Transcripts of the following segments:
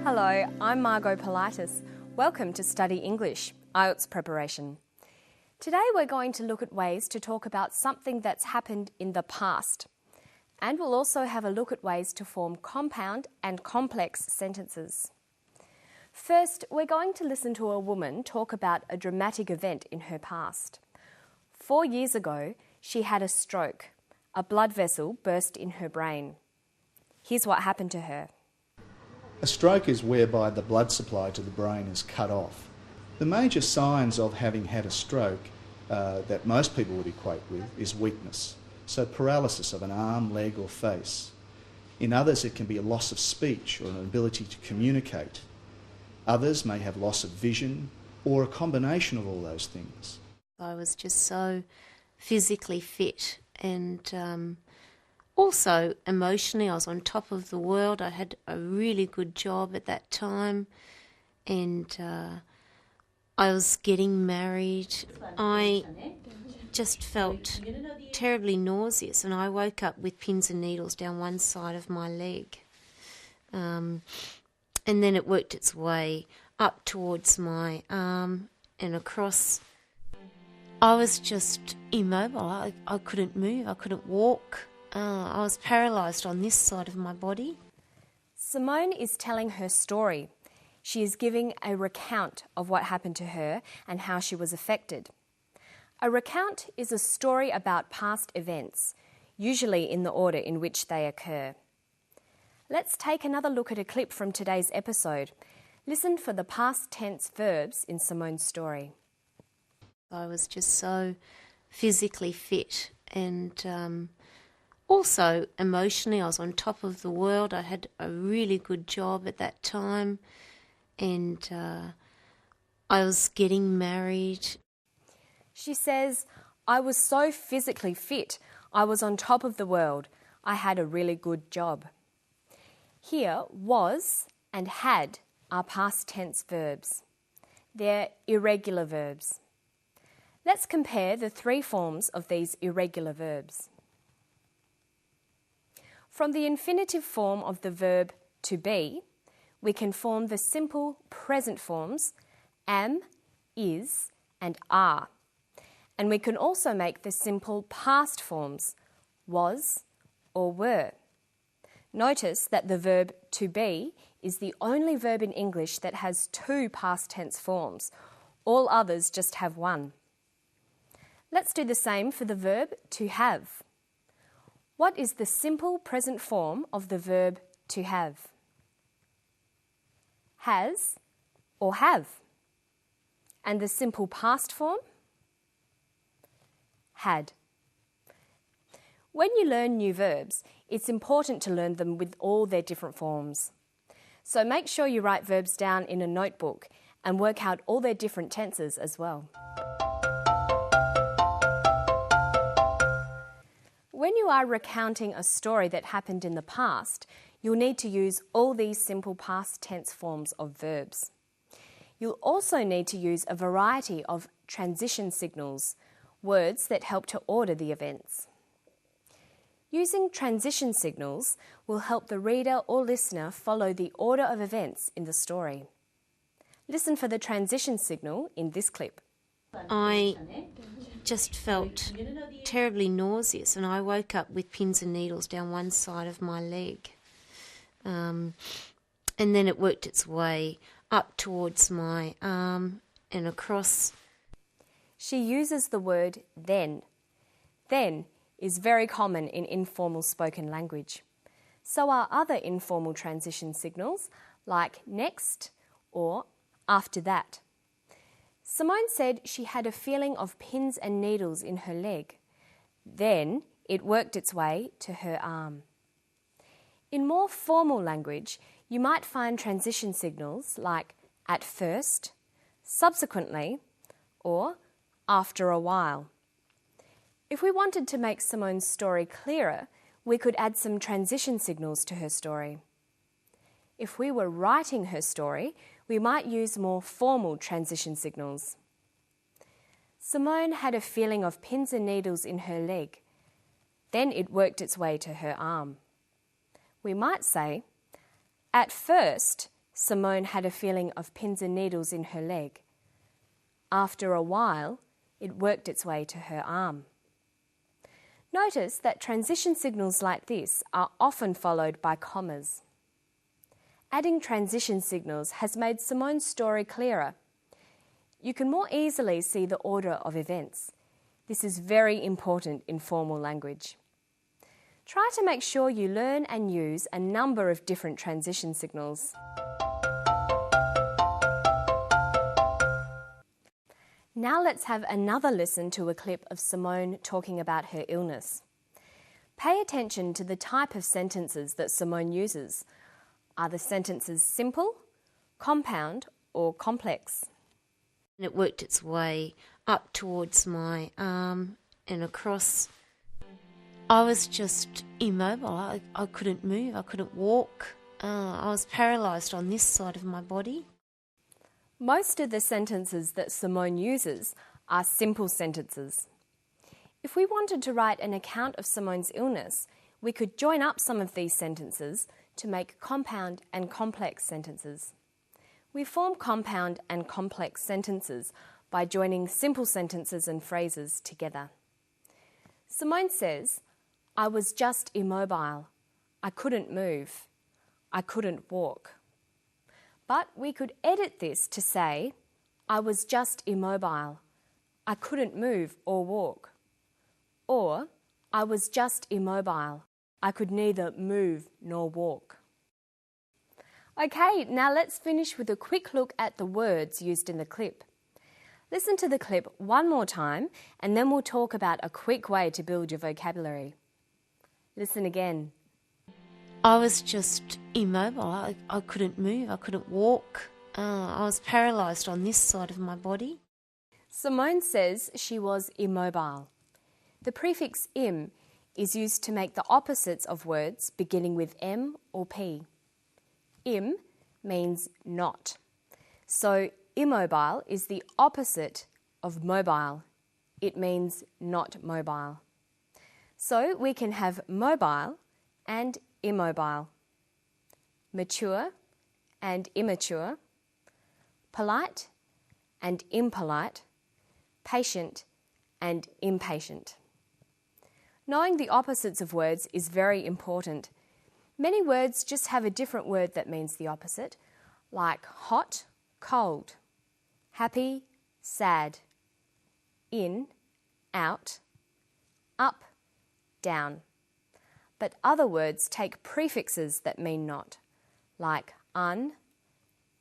Hello, I'm Margot Politis. Welcome to Study English, Ielts preparation. Today we're going to look at ways to talk about something that's happened in the past. And we'll also have a look at ways to form compound and complex sentences. First, we're going to listen to a woman talk about a dramatic event in her past. 4 years ago, she had a stroke. A blood vessel burst in her brain. Here's what happened to her. A stroke is whereby the blood supply to the brain is cut off. The major signs of having had a stroke that most people would equate with is weakness. So paralysis of an arm, leg or face. In others it can be a loss of speech or an ability to communicate. Others may have loss of vision or a combination of all those things. I was just so physically fit and also emotionally I was on top of the world. I had a really good job at that time and I was getting married. I just felt terribly nauseous and I woke up with pins and needles down one side of my leg. And then it worked its way up towards my arm and across. I was just immobile. I couldn't move. I couldn't walk. I was paralysed on this side of my body. Simone is telling her story. She is giving a recount of what happened to her and how she was affected. A recount is a story about past events, usually in the order in which they occur. Let's take another look at a clip from today's episode. Listen for the past tense verbs in Simone's story. I was just so physically fit and also emotionally I was on top of the world. I had a really good job at that time and I was getting married. She says, I was so physically fit. I was on top of the world. I had a really good job. Here, was and had are past tense verbs. They're irregular verbs. Let's compare the three forms of these irregular verbs. From the infinitive form of the verb to be, we can form the simple present forms am, is, and are. And we can also make the simple past forms was or were. Notice that the verb to be is the only verb in English that has two past tense forms. All others just have one. Let's do the same for the verb to have. What is the simple present form of the verb to have? Has or have. And the simple past form? Had. When you learn new verbs, it's important to learn them with all their different forms. So make sure you write verbs down in a notebook and work out all their different tenses as well. When you are recounting a story that happened in the past, you'll need to use all these simple past tense forms of verbs. You'll also need to use a variety of transition signals, words that help to order the events. Using transition signals will help the reader or listener follow the order of events in the story. Listen for the transition signal in this clip. I just felt terribly nauseous and I woke up with pins and needles down one side of my leg. And then it worked its way up towards my arm and across. She uses the word then. Then is very common in informal spoken language. So are other informal transition signals like next or after that. Simone said she had a feeling of pins and needles in her leg. Then it worked its way to her arm. In more formal language, you might find transition signals like at first, subsequently, or after a while. If we wanted to make Simone's story clearer, we could add some transition signals to her story. If we were writing her story, we might use more formal transition signals. Simone had a feeling of pins and needles in her leg. Then it worked its way to her arm. We might say, at first, Simone had a feeling of pins and needles in her leg. After a while, it worked its way to her arm. Notice that transition signals like this are often followed by commas. Adding transition signals has made Simone's story clearer. You can more easily see the order of events. This is very important in formal language. Try to make sure you learn and use a number of different transition signals. Now let's have another listen to a clip of Simone talking about her illness. Pay attention to the type of sentences that Simone uses. Are the sentences simple, compound, or complex? It worked its way up towards my arm and across. I was just immobile. I couldn't move. I couldn't walk. I was paralysed on this side of my body. Most of the sentences that Simone uses are simple sentences. If we wanted to write an account of Simone's illness, we could join up some of these sentences to make compound and complex sentences. We form compound and complex sentences by joining simple sentences and phrases together. Simone says, "I was just immobile. I couldn't move. I couldn't walk." But we could edit this to say, "I was just immobile. I couldn't move or walk." Or, "I was just immobile. I could neither move nor walk." Okay, now let's finish with a quick look at the words used in the clip. Listen to the clip one more time and then we'll talk about a quick way to build your vocabulary. Listen again. I was just immobile. I couldn't move. I couldn't walk. I was paralysed on this side of my body. Simone says she was immobile. The prefix im is used to make the opposites of words beginning with M or P. Im means not. So immobile is the opposite of mobile. It means not mobile. So we can have mobile and immobile, mature and immature, polite and impolite, patient and impatient. Knowing the opposites of words is very important. Many words just have a different word that means the opposite, like hot, cold, happy, sad, in, out, up, down. But other words take prefixes that mean not, like un,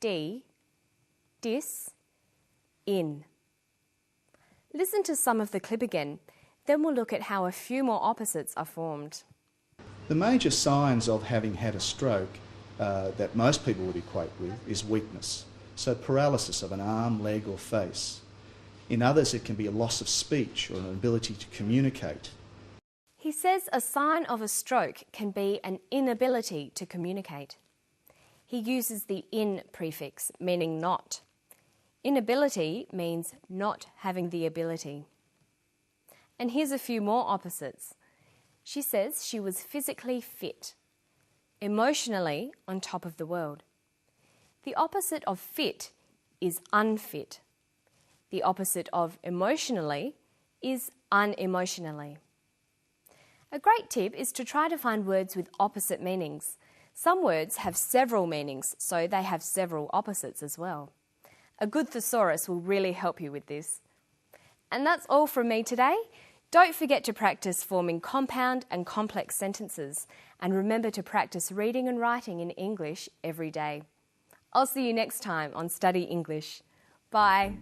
de, dis, in. Listen to some of the clip again, then we'll look at how a few more opposites are formed. The major signs of having had a stroke that most people would equate with is weakness, so paralysis of an arm, leg or face. In others it can be a loss of speech or an ability to communicate. He says a sign of a stroke can be an inability to communicate. He uses the in prefix, meaning not. Inability means not having the ability. And here's a few more opposites. She says she was physically fit, emotionally on top of the world. The opposite of fit is unfit. The opposite of emotionally is unemotionally. A great tip is to try to find words with opposite meanings. Some words have several meanings, so they have several opposites as well. A good thesaurus will really help you with this. And that's all from me today. Don't forget to practice forming compound and complex sentences, and remember to practice reading and writing in English every day. I'll see you next time on Study English. Bye.